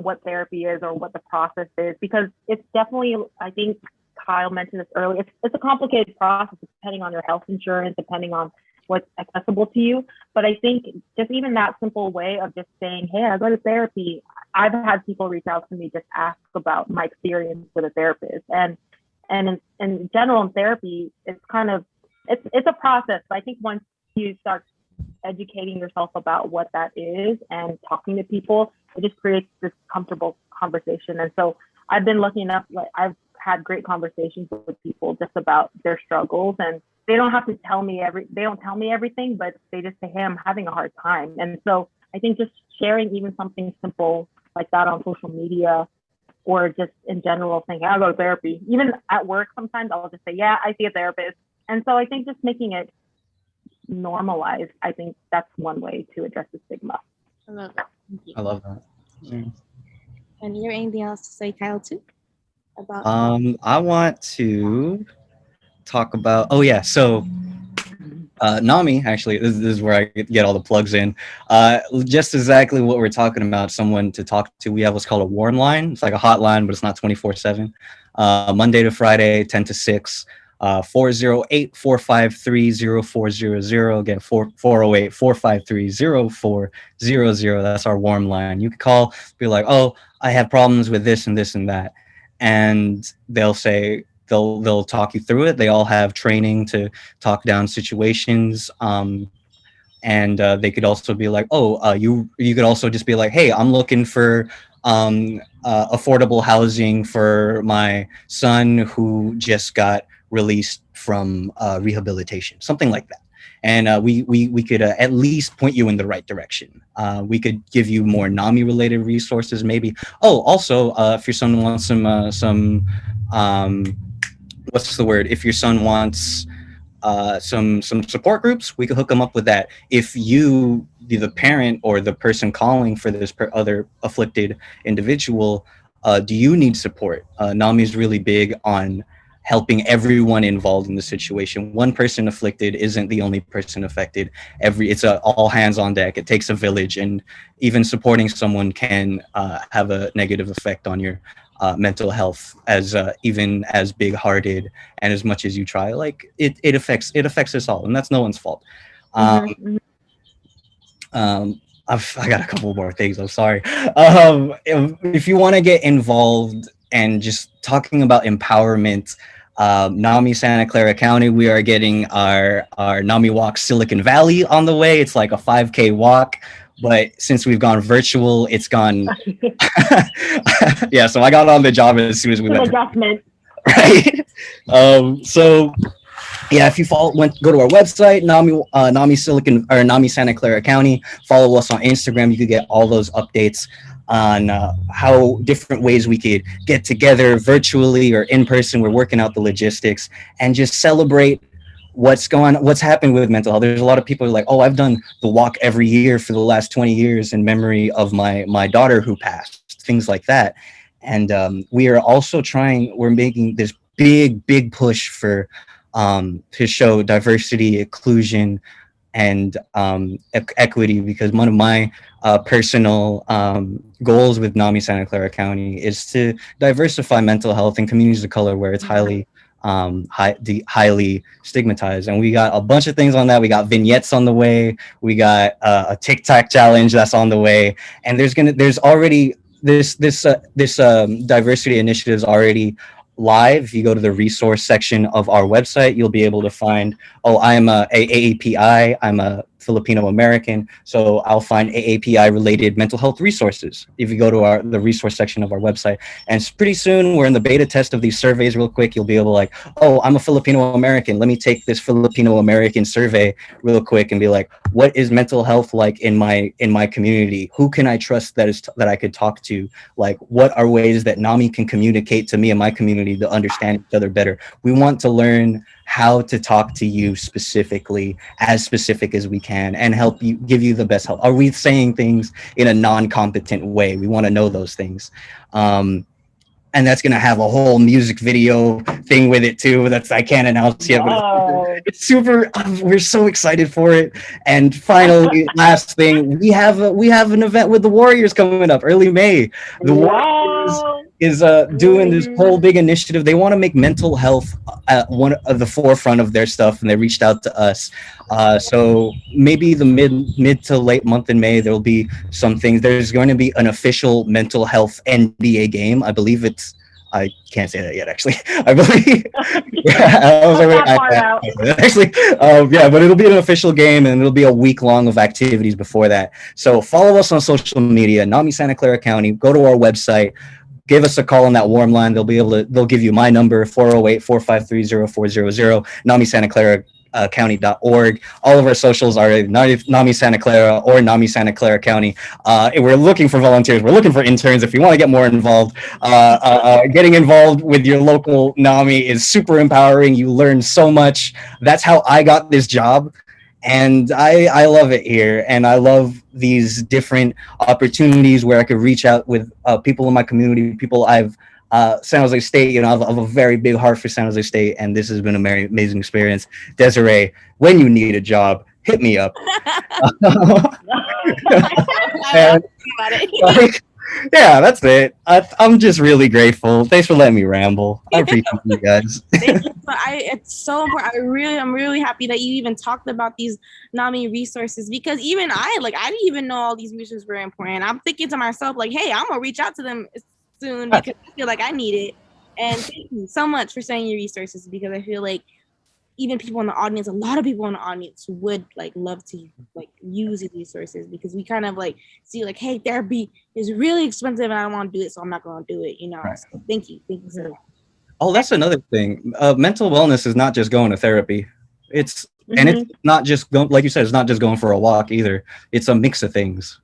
what therapy is or what the process is, because it's definitely, I think Kyle mentioned this earlier, it's a complicated process depending on your health insurance, depending on what's accessible to you. But I think just even that simple way of just saying, hey, I go to therapy. I've had people reach out to me, just ask about my experience with a therapist. And in general, in therapy, it's kind of, it's a process. But I think once you start educating yourself about what that is and talking to people, it just creates this comfortable conversation. And so I've been lucky enough, like I've had great conversations with people just about their struggles, and they don't have to tell me everything, but they just say, hey, I'm having a hard time. And so I think just sharing even something simple like that on social media, or just in general saying, hey, I'll go to therapy. Even at work, sometimes I'll just say, yeah, I see a therapist. And so I think just making it normalized. I think that's one way to address the stigma. I love that. Thank you. I love that. Yeah. And you have anything else to say, Kyle, too? About I want to talk about. Oh yeah, so NAMI, actually, this is where I get all the plugs in. Just exactly what we're talking about, someone to talk to. We have what's called a warm line. It's like a hotline, but it's not 24/7. Monday to Friday, 10 to 6. 408-453-0400. Again, 408-453-0400. That's our warm line. You can call, be like, oh, I have problems with this and this and that. And they'll say, they'll talk you through it. They all have training to talk down situations. And they could also be like, oh, you could also just be like, hey, I'm looking for affordable housing for my son who just got released from rehabilitation, something like that. And we could at least point you in the right direction. We could give you more NAMI related resources, maybe. Oh, also, if your son wants some what's the word? If your son wants some support groups, we could hook them up with that. If you, the parent or the person calling for this other afflicted individual, do you need support? NAMI is really big on helping everyone involved in the situation. One person afflicted isn't the only person affected. It's all hands on deck. It takes a village, and even supporting someone can have a negative effect on your mental health, as even as big-hearted and as much as you try. Like it affects us all, and that's no one's fault. I got a couple more things. I'm sorry. If you want to get involved and just talking about empowerment, NAMI Santa Clara County, we are getting our NAMI Walk Silicon Valley on the way. It's like a 5K walk, but since we've gone virtual, it's gone. Yeah, so I got on the job as soon as we went. Adjustment. Right. So yeah, if you go to our website, NAMI Silicon or NAMI Santa Clara County, follow us on Instagram. You could get all those updates on how different ways we could get together virtually or in person. We're working out the logistics and just celebrate what's happened with mental health. There's a lot of people who are like, oh, I've done the walk every year for the last 20 years in memory of my daughter who passed, things like that. And we are also we're making this big push for to show diversity, inclusion, and equity, because one of my personal goals with NAMI Santa Clara County is to diversify mental health in communities of color where it's highly stigmatized. And we got a bunch of things on that. We got vignettes on the way. We got a TikTok challenge that's on the way. And there's already this diversity initiative is already live. If you go to the resource section of our website, you'll be able to find, oh, I'm a AAPI, I'm a Filipino American, so I'll find AAPI related mental health resources if you go to the resource section of our website. And pretty soon we're in the beta test of these surveys real quick. You'll be able to like, oh, I'm a Filipino American, let me take this Filipino American survey real quick and be like, what is mental health like in my community? Who can I trust that I could talk to? Like, what are ways that NAMI can communicate to me and my community to understand each other better? We want to learn how to talk to you specifically, as specific as we can, and help you, give you the best help. Are we saying things in a non-competent way? We want to know those things. And that's going to have a whole music video thing with it too. I can't announce yet, but it's super, we're so excited for it. And finally, last thing, we have an event with the Warriors coming up early May. The Warriors is doing this whole big initiative. They want to make mental health at one of the forefront of their stuff, and they reached out to us. So maybe the mid to late month in May, there'll be some things. There's going to be an official mental health NBA game. I believe I can't say that yet, actually. I believe. Yeah, but it'll be an official game, and it'll be a week long of activities before that. So follow us on social media, NAMI Santa Clara County. Go to our website. Give us a call on that warm line. They'll give you my number, 408-453-0400, NAMI Santa Clara county.org. All of our socials are NAMI Santa Clara or NAMI Santa Clara County. We're looking for volunteers. We're looking for interns. If you want to get more involved, getting involved with your local NAMI is super empowering. You learn so much. That's how I got this job. And I love it here, and I love these different opportunities where I could reach out with people in my community, people I've San Jose State, I have a very big heart for San Jose State, and this has been a very amazing experience. Desiree, when you need a job, hit me up. And, like, yeah, that's it. I'm just really grateful. Thanks for letting me ramble. I appreciate you guys. Thank you. It's so important. I'm really happy that you even talked about these NAMI resources, because even I didn't even know all these resources were important. I'm thinking to myself, like, hey, I'm gonna reach out to them soon because I feel like I need it. And thank you so much for saying your resources, because I feel like even people in the audience, a lot of people in the audience would love to use these resources, because we kind of see hey, therapy is really expensive and I don't want to do it, so I'm not going to do it. Right. So thank you so much. Oh, that's another thing. Mental wellness is not just going to therapy. It's not just going, like you said, it's not just going for a walk either. It's a mix of things.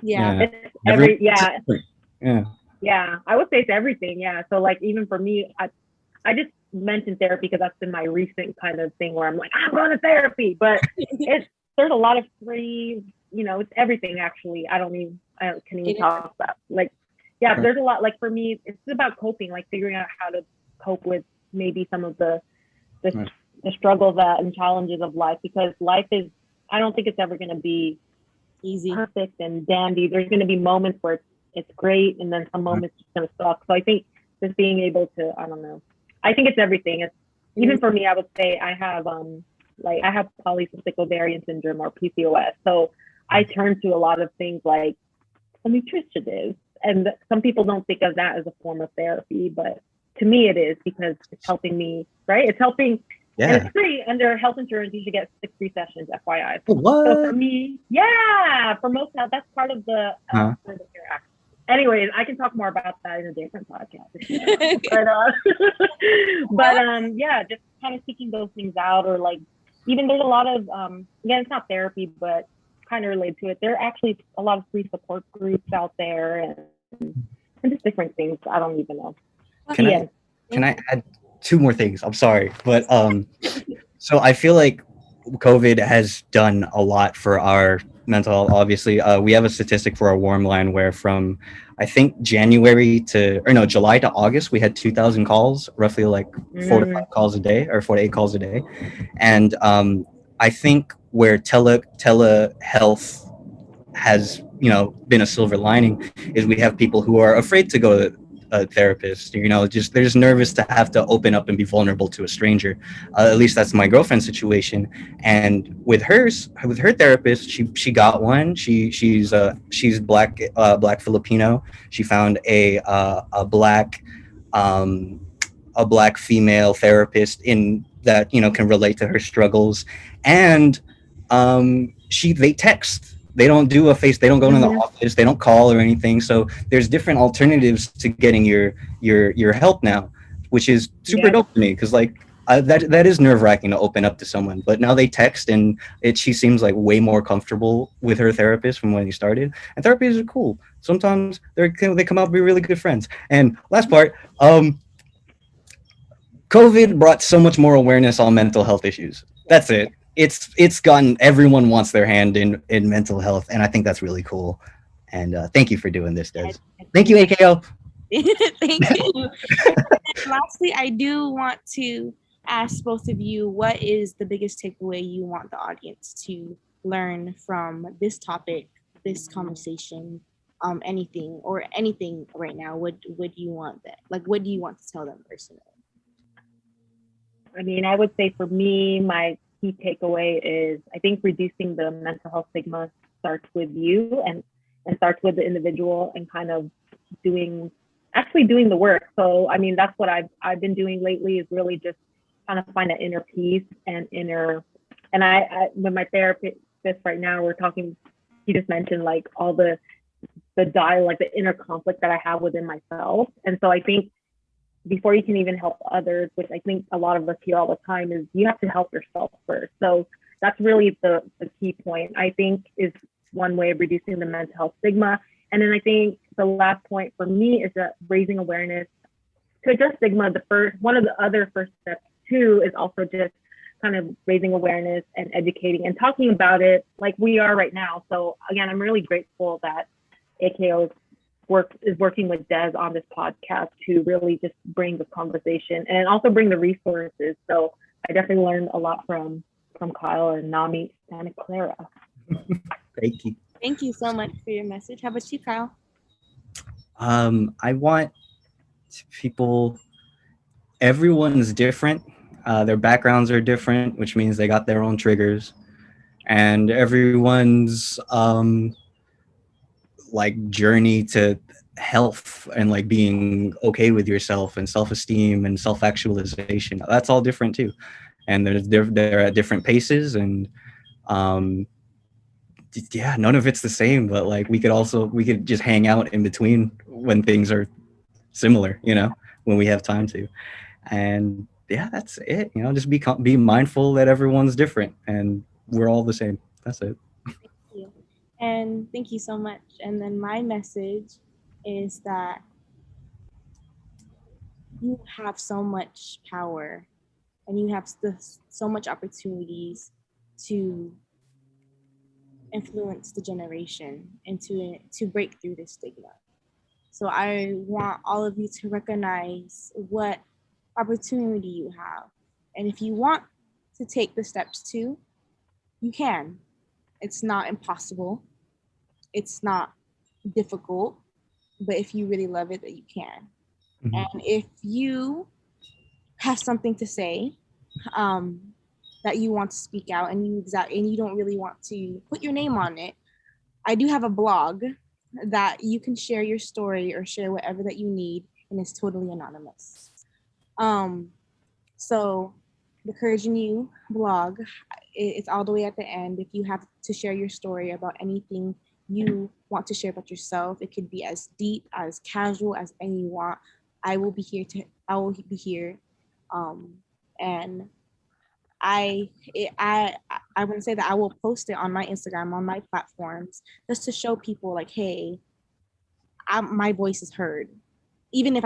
Yeah. Yeah, I would say it's everything. Yeah. So even for me, I just mentioned therapy because that's been my recent kind of thing where I'm like, I'm going to therapy, but there's a lot of free, it's everything actually. I can even talk about there's a lot. For me, it's about coping, figuring out how to cope with maybe some of the struggles and challenges of life, because life is, I don't think it's ever going to be easy, perfect and dandy. There's going to be moments where it's great, and then some moments it's going to suck. So I think just being able to, I don't know, I think it's everything. It's even for me, I would say I have I have polycystic ovarian syndrome, or PCOS. So I turn to a lot of things like a nutritionist, and some people don't think of that as a form of therapy, but to me it is, because it's helping me, right? It's helping. Yeah. And it's free under health insurance. You should get 6 free sessions, FYI. What? So for me, for most health, that's part of the Affordable Care Act. Anyways, I can talk more about that in a different podcast. But just kind of seeking those things out, or even there's a lot of again, it's not therapy, but kind of related to it. There are actually a lot of free support groups out there, and just different things. I don't even know. Can I add 2 more things? I'm sorry, but so I feel like COVID has done a lot for our mental health. Obviously, we have a statistic for our warm line where from, I think, July to August, we had 2,000 calls, roughly 4 to 5 calls a day, or 4 to 8 calls a day. And I think where telehealth has, been a silver lining is we have people who are afraid to go to a therapist, just they're just nervous to have to open up and be vulnerable to a stranger. At least that's my girlfriend's situation. And with her therapist, she got one. She's black Filipino. She found a black female therapist in that can relate to her struggles. And they text. They don't do they don't go to the office, they don't call or anything. So there's different alternatives to getting your help now, which is super dope to me, because that is nerve-wracking to open up to someone. But now they text, and she seems way more comfortable with her therapist from when he started. And therapists are cool. Sometimes they come out to be really good friends. And last part, COVID brought so much more awareness on mental health issues. That's it. It's gotten, everyone wants their hand in mental health, and I think that's really cool. And thank you for doing this, Des. Thank you, AKO. Thank you. Lastly, I do want to ask both of you, what is the biggest takeaway you want the audience to learn from this topic, this conversation, anything right now? What do you want what do you want to tell them personally? I mean, I would say for me, my key takeaway is, I think reducing the mental health stigma starts with you, and starts with the individual, and kind of doing the work. So, I mean, that's what I've been doing lately, is really just kind of find that inner peace and I with my therapist right now, we're talking, he just mentioned all the dialogue, the inner conflict that I have within myself. And so I think before you can even help others, which I think a lot of us hear all the time, is you have to help yourself first. So that's really the key point, I think, is one way of reducing the mental health stigma. And then I think the last point for me is that raising awareness to address stigma. One of the other first steps too is also just kind of raising awareness and educating and talking about it like we are right now. So again, I'm really grateful that AKO is working with Des on this podcast to really just bring this conversation and also bring the resources. So I definitely learned a lot from Kyle and NAMI Santa Clara. Thank you. Thank you so much for your message. How about you, Kyle? I want people, everyone's different. Their backgrounds are different, which means they got their own triggers. And everyone's like journey to health and like being okay with yourself and self-esteem and self-actualization, that's all different too. And they're at different paces, and yeah, none of it's the same, but like we could just hang out in between when things are similar, you know, when we have time to. And yeah, that's it. You know, just be mindful that everyone's different and we're all the same. That's it. Thank you. And thank you so much. And then my message is that you have so much power and you have so much opportunities to influence the generation and to break through this stigma. So I want all of you to recognize what opportunity you have. And if you want to take the steps too, you can. It's not impossible. It's not difficult, but if you really love it, that you can. Mhm. And if you have something to say, that you want to speak out and you don't really want to put your name on it, I do have a blog that you can share your story or share whatever that you need, and it's totally anonymous. So the Courage in You blog, it's all the way at the end. If you have to share your story about anything you want to share about yourself, it could be as deep, as casual, as any you want. I will be here. And I want to say that I will post it on my Instagram, on my platforms, just to show people like, hey, my voice is heard. Even if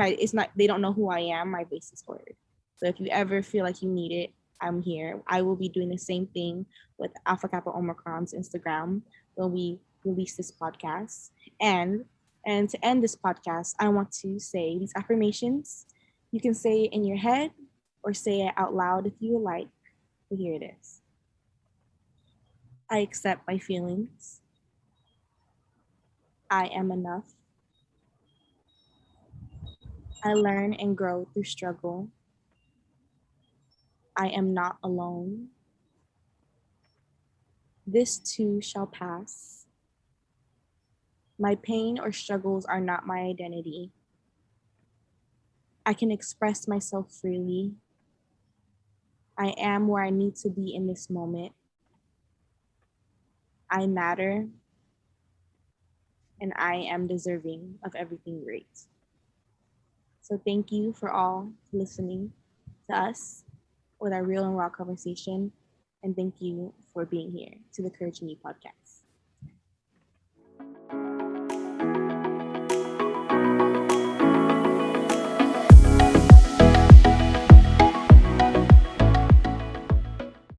they don't know who I am, my voice is heard. So if you ever feel like you need it, I'm here. I will be doing the same thing with Alpha Kappa Omicron's Instagram when we release this podcast. And to end this podcast, I want to say these affirmations. You can say it in your head or say it out loud if you would like. But here it is. I accept my feelings. I am enough. I learn and grow through struggle. I am not alone. This too shall pass. My pain or struggles are not my identity. I can express myself freely. I am where I need to be in this moment. I matter, and I am deserving of everything great. So thank you for all listening to us with our real and raw conversation. And thank you for being here to the Courage in You podcast.